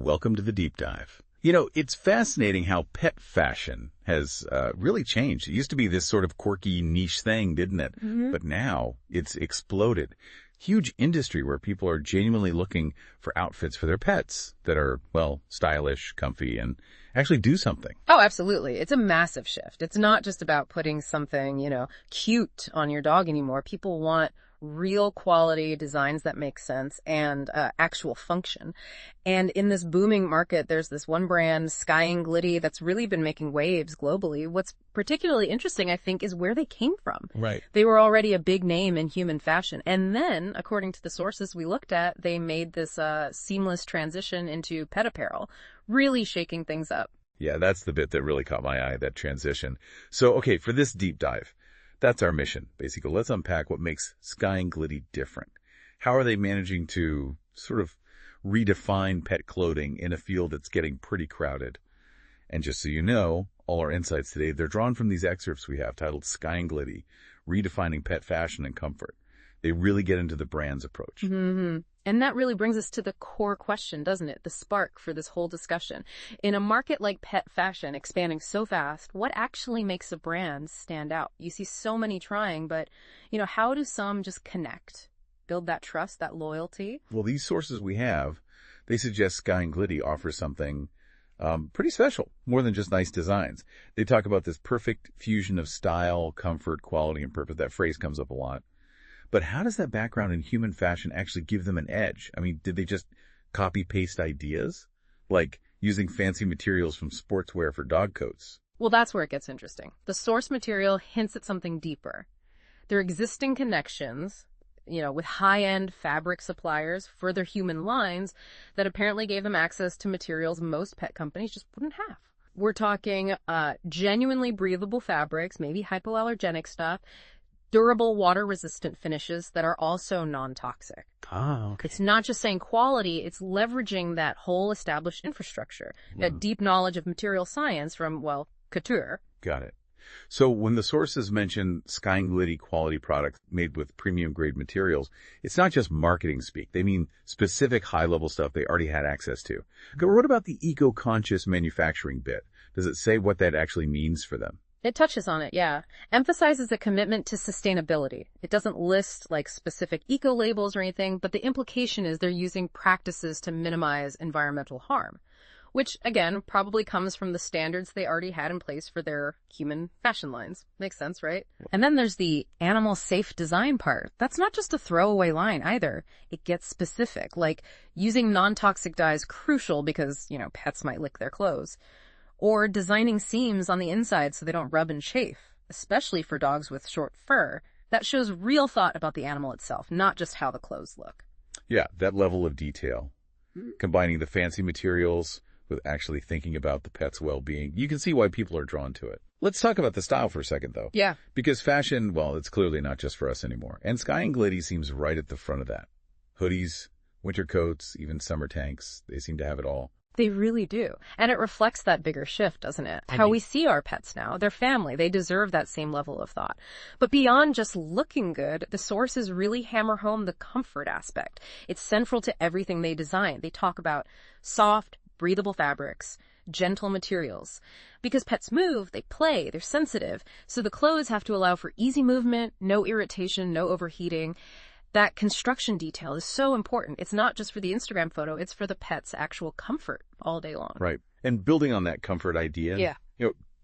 welcome to the deep dive. You know, it's fascinating how pet fashion has really changed. It used to be this sort of quirky niche thing, didn't it? But now it's exploded. Huge industry where people are genuinely looking for outfits for their pets that are, well, stylish, comfy, and actually do something. Oh, absolutely. It's a massive shift. It's not just about putting something, cute on your dog anymore. People want real quality designs that make sense and actual function. And in this booming market, there's this one brand, Skying Glitty, that's really been making waves globally. What's particularly interesting, I think, is where they came from. Right. They were already a big name in human fashion. And then, according to the sources we looked at, they made this seamless transition into pet apparel, really shaking things up. Yeah, that's the bit that really caught my eye, that transition. So, okay, for this deep dive, that's our mission, basically. Let's unpack what makes Skying Glitty different. How are they managing to sort of redefine pet clothing in a field that's getting pretty crowded? And just so you know, all our insights today, they're drawn from these excerpts we have titled Skying Glitty, Redefining Pet Fashion and Comfort. They really get into the brand's approach. And that really brings us to the core question, doesn't it? The spark for this whole discussion. In a market like pet fashion expanding so fast, what actually makes a brand stand out? You see so many trying, but, how do some just connect, build that trust, that loyalty? Well, these sources we have, they suggest Skying Glitty offers something pretty special, more than just nice designs. They talk about this perfect fusion of style, comfort, quality, and purpose. That phrase comes up a lot. But how does that background in human fashion actually give them an edge? I mean, did they just copy-paste ideas? Like using fancy materials from sportswear for dog coats? Well, that's where it gets interesting. The source material hints at something deeper. Their existing connections, with high-end fabric suppliers for their human lines that apparently gave them access to materials most pet companies just wouldn't have. We're talking genuinely breathable fabrics, maybe hypoallergenic stuff, durable water-resistant finishes that are also non-toxic. Okay. It's not just saying quality, it's leveraging that whole established infrastructure, that deep knowledge of material science from, couture. Got it. So when the sources mention SkyingGlitty Quality Products made with premium-grade materials, it's not just marketing speak. They mean specific high-level stuff they already had access to. Okay, what about the eco-conscious manufacturing bit? Does it say what that actually means for them? It touches on it, yeah. Emphasizes a commitment to sustainability. It doesn't list specific eco labels or anything, but the implication is they're using practices to minimize environmental harm, which again probably comes from the standards they already had in place for their human fashion lines. Makes sense, right? And then there's the animal safe design part. That's not just a throwaway line either. It gets specific, like using non-toxic dyes crucial because, pets might lick their clothes. Or designing seams on the inside so they don't rub and chafe, especially for dogs with short fur. That shows real thought about the animal itself, not just how the clothes look. Yeah, that level of detail, combining the fancy materials with actually thinking about the pet's well-being. You can see why people are drawn to it. Let's talk about the style for a second, though. Yeah. Because fashion, it's clearly not just for us anymore. And Skying Glitty seems right at the front of that. Hoodies, winter coats, even summer tanks, they seem to have it all. They really do. And it reflects that bigger shift, doesn't it? How we see our pets now. Their family. They deserve that same level of thought. But beyond just looking good, the sources really hammer home the comfort aspect. It's central to everything they design. They talk about soft, breathable fabrics, gentle materials. Because pets move, they play, they're sensitive. So the clothes have to allow for easy movement, no irritation, no overheating. That construction detail is so important. It's not just for the Instagram photo, it's for the pet's actual comfort all day long. Right. And building on that comfort idea,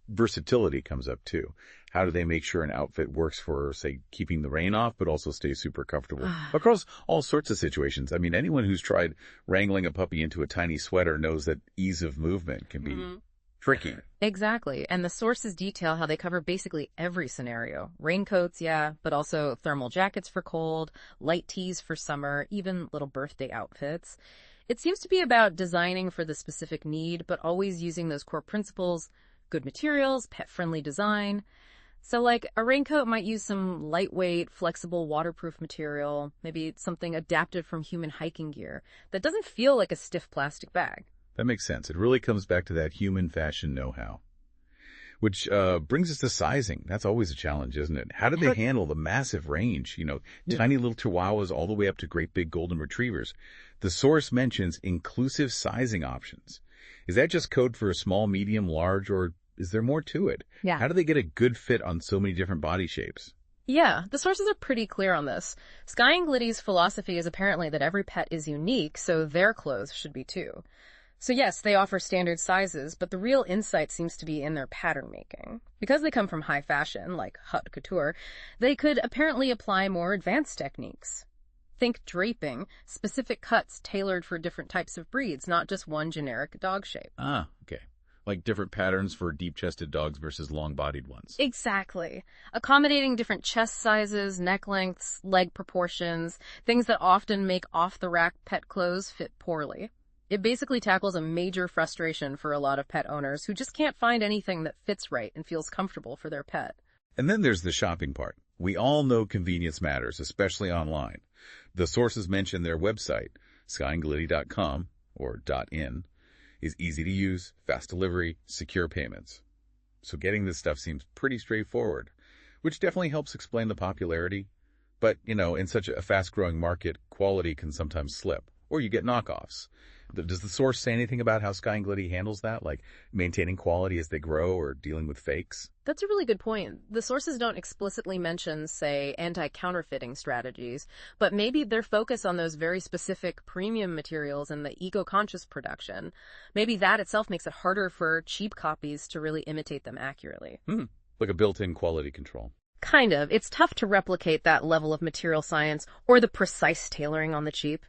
versatility comes up too. How do they make sure an outfit works for, say, keeping the rain off, but also stays super comfortable across all sorts of situations? I mean, anyone who's tried wrangling a puppy into a tiny sweater knows that ease of movement can be tricky. Exactly. And the sources detail how they cover basically every scenario. Raincoats, but also thermal jackets for cold, light tees for summer, even little birthday outfits. It seems to be about designing for the specific need, but always using those core principles, good materials, pet-friendly design. So a raincoat might use some lightweight, flexible, waterproof material, maybe something adapted from human hiking gear that doesn't feel like a stiff plastic bag. That makes sense. It really comes back to that human fashion know-how. Which brings us to sizing. That's always a challenge, isn't it? How do they handle the massive range? Tiny little chihuahuas all the way up to great big golden retrievers. The source mentions inclusive sizing options. Is that just code for a small, medium, large, or is there more to it? Yeah. How do they get a good fit on so many different body shapes? Yeah, the sources are pretty clear on this. SkyingGlitty's philosophy is apparently that every pet is unique, so their clothes should be too. So yes, they offer standard sizes, but the real insight seems to be in their pattern making. Because they come from high fashion, like haute couture, they could apparently apply more advanced techniques. Think draping, specific cuts tailored for different types of breeds, not just one generic dog shape. Ah, okay. Like different patterns for deep-chested dogs versus long-bodied ones. Exactly. Accommodating different chest sizes, neck lengths, leg proportions, things that often make off-the-rack pet clothes fit poorly. It basically tackles a major frustration for a lot of pet owners who just can't find anything that fits right and feels comfortable for their pet. And then there's the shopping part. We all know convenience matters, especially online. The sources mention their website, SkyingGlitty.com or .in, is easy to use, fast delivery, secure payments. So getting this stuff seems pretty straightforward, which definitely helps explain the popularity. But, in such a fast-growing market, quality can sometimes slip, or you get knockoffs. Does the source say anything about how SkyingGlitty handles that, like maintaining quality as they grow or dealing with fakes? That's a really good point. The sources don't explicitly mention, say, anti-counterfeiting strategies, but maybe their focus on those very specific premium materials and the eco-conscious production. Maybe that itself makes it harder for cheap copies to really imitate them accurately. Like a built-in quality control. Kind of. It's tough to replicate that level of material science or the precise tailoring on the cheap.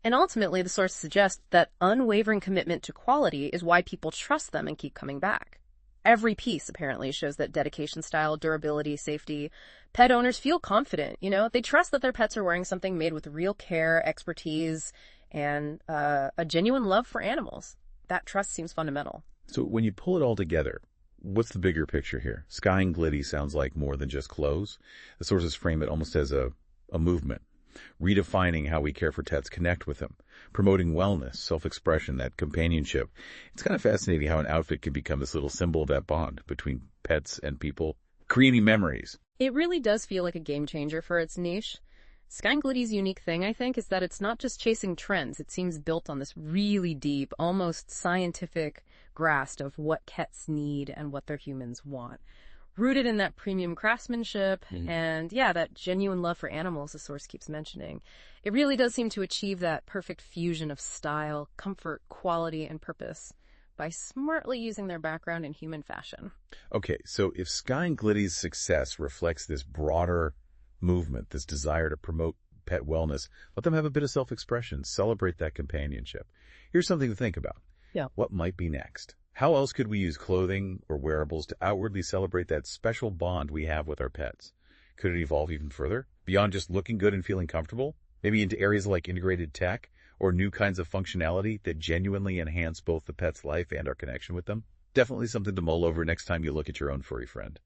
And ultimately, the source suggests that unwavering commitment to quality is why people trust them and keep coming back. Every piece, apparently, shows that dedication, style, durability, safety. Pet owners feel confident, They trust that their pets are wearing something made with real care, expertise, and a genuine love for animals. That trust seems fundamental. So when you pull it all together, what's the bigger picture here? Skying Glitty sounds like more than just clothes. The sources frame it almost as a movement. Redefining how we care for pets, connect with them, promoting wellness, self-expression, that companionship. It's kind of fascinating how an outfit can become this little symbol of that bond between pets and people, creating memories. It really does feel like a game changer for its niche. SkyingGlitty's unique thing, I think, is that it's not just chasing trends. It seems built on this really deep, almost scientific grasp of what pets need and what their humans want. Rooted in that premium craftsmanship and, that genuine love for animals the source keeps mentioning. It really does seem to achieve that perfect fusion of style, comfort, quality, and purpose by smartly using their background in human fashion. Okay, so if Skying Glitty's success reflects this broader movement, this desire to promote pet wellness, let them have a bit of self-expression, celebrate that companionship. Here's something to think about. Yeah. What might be next? How else could we use clothing or wearables to outwardly celebrate that special bond we have with our pets? Could it evolve even further? Beyond just looking good and feeling comfortable? Maybe into areas like integrated tech or new kinds of functionality that genuinely enhance both the pet's life and our connection with them? Definitely something to mull over next time you look at your own furry friend.